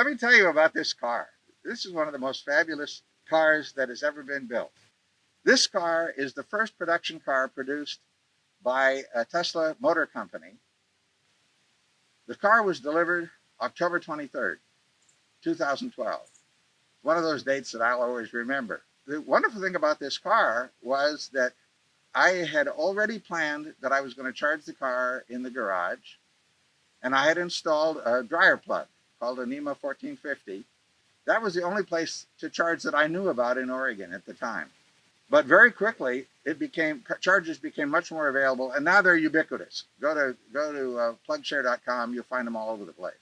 let me tell you about this car. This is one of the most fabulous cars that has ever been built. This car is the first production car produced by a Tesla Motor Company. The car was delivered October 23rd, 2012. One of those dates that I'll always remember. The wonderful thing about this car was that I had already planned that I was going to charge the car in the garage, and I had installed a dryer plug called a NEMA 1450. That was the only place to charge that I knew about in Oregon at the time. But very quickly, chargers became much more available, and now they're ubiquitous. Go to plugshare.com, you'll find them all over the place.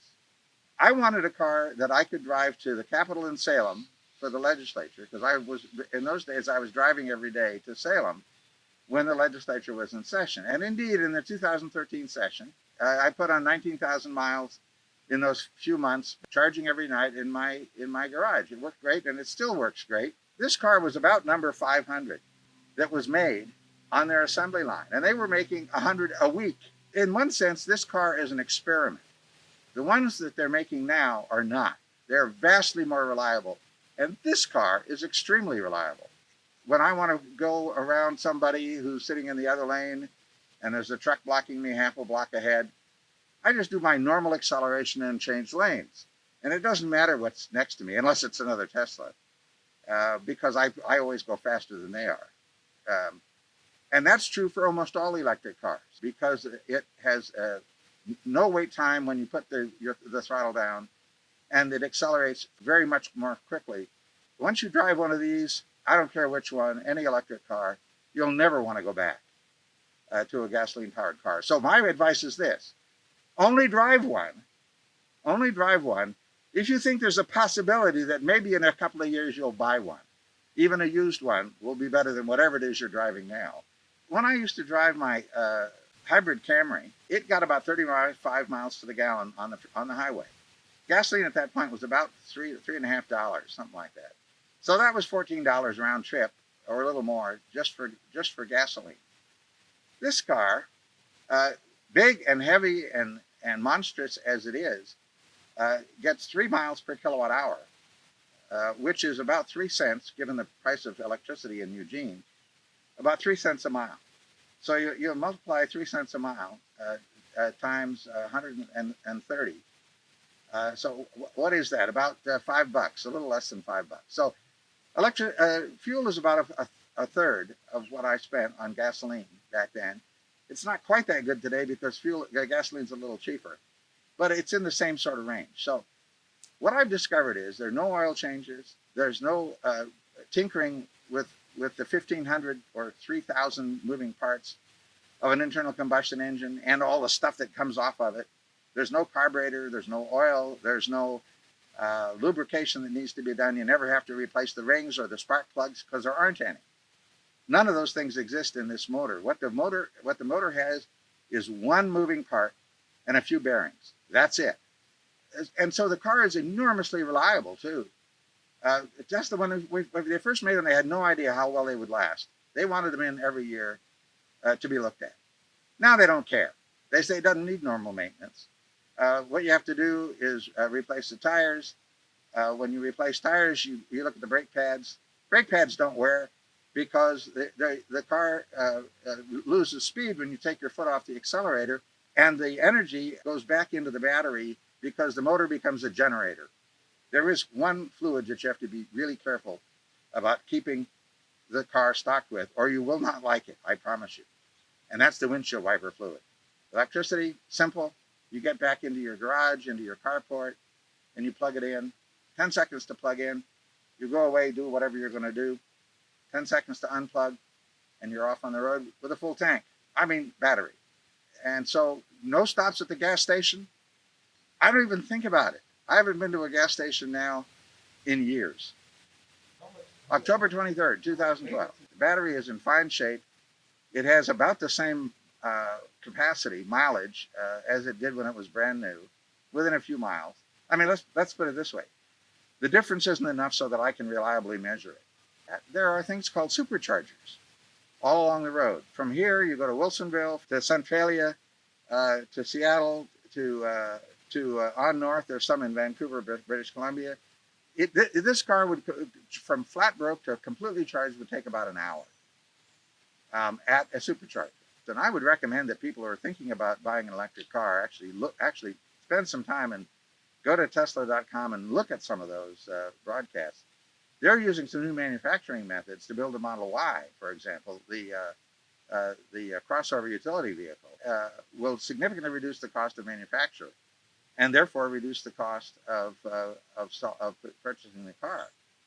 I wanted a car that I could drive to the Capitol in Salem for the legislature, because in those days I was driving every day to Salem when the legislature was in session. And indeed, in the 2013 session, I put on 19,000 miles in those few months, charging every night in my garage. It worked great, and it still works great. This car was about number 500 that was made on their assembly line, and they were making 100 a week. In one sense, this car is an experiment. The ones that they're making now are not. They're vastly more reliable, and this car is extremely reliable. When I want to go around somebody who's sitting in the other lane and there's a truck blocking me half a block ahead, I just do my normal acceleration and change lanes. And it doesn't matter what's next to me, unless it's another Tesla, because I always go faster than they are. And that's true for almost all electric cars, because it has no wait time when you put the throttle down, and it accelerates very much more quickly. Once you drive one of these, I don't care which one, any electric car, you'll never want to go back to a gasoline-powered car. So my advice is this: only drive one. Only drive one if you think there's a possibility that maybe in a couple of years you'll buy one. Even a used one will be better than whatever it is you're driving now. When I used to drive my hybrid Camry, it got about 35 miles to the gallon on the highway. Gasoline at that point was about $3.50, something like that. So that was $14 round trip, or a little more, just for gasoline. This car, big and heavy and monstrous as it is, gets 3 miles per kilowatt hour, which is about 3 cents, given the price of electricity in Eugene, about 3 cents a mile. So you multiply 3 cents a mile times 130. So what is that? About $5, a little less than $5. So fuel is about a third of what I spent on gasoline back then. It's not quite that good today because gasoline's a little cheaper, but it's in the same sort of range. So what I've discovered is there are no oil changes. There's no tinkering with the 1,500 or 3,000 moving parts of an internal combustion engine and all the stuff that comes off of it. There's no carburetor, there's no oil, there's no lubrication that needs to be done. You never have to replace the rings or the spark plugs because there aren't any. None of those things exist in this motor. What the motor has is one moving part and a few bearings. That's it. And so the car is enormously reliable too. Just when they first made them, they had no idea how well they would last. They wanted them in every year to be looked at. Now they don't care. They say it doesn't need normal maintenance. What you have to do is replace the tires. When you replace tires, you look at the brake pads. Brake pads don't wear because the car loses speed when you take your foot off the accelerator, and the energy goes back into the battery because the motor becomes a generator. There is one fluid that you have to be really careful about keeping the car stocked with, or you will not like it, I promise you. And that's the windshield wiper fluid. Electricity, simple. You get back into your garage, into your carport, and you plug it in. 10 seconds to plug in. You go away, do whatever you're going to do. 10 seconds to unplug, and you're off on the road with a full tank. I mean, battery. And so no stops at the gas station. I don't even think about it. I haven't been to a gas station now in years. October 23rd, 2012. The battery is in fine shape. It has about the same capacity, mileage, as it did when it was brand new, within a few miles. I mean, let's put it this way. The difference isn't enough so that I can reliably measure it. There are things called superchargers all along the road. From here, you go to Wilsonville, to Centralia, to Seattle, to to on north. There's some in Vancouver, British Columbia. This car would, from flat broke to completely charged, would take about an hour at a supercharger. And I would recommend that people who are thinking about buying an electric car actually spend some time and go to Tesla.com and look at some of those broadcasts. They're using some new manufacturing methods to build a Model Y, for example. The crossover utility vehicle will significantly reduce the cost of manufacture, and therefore reduce the cost of purchasing the car.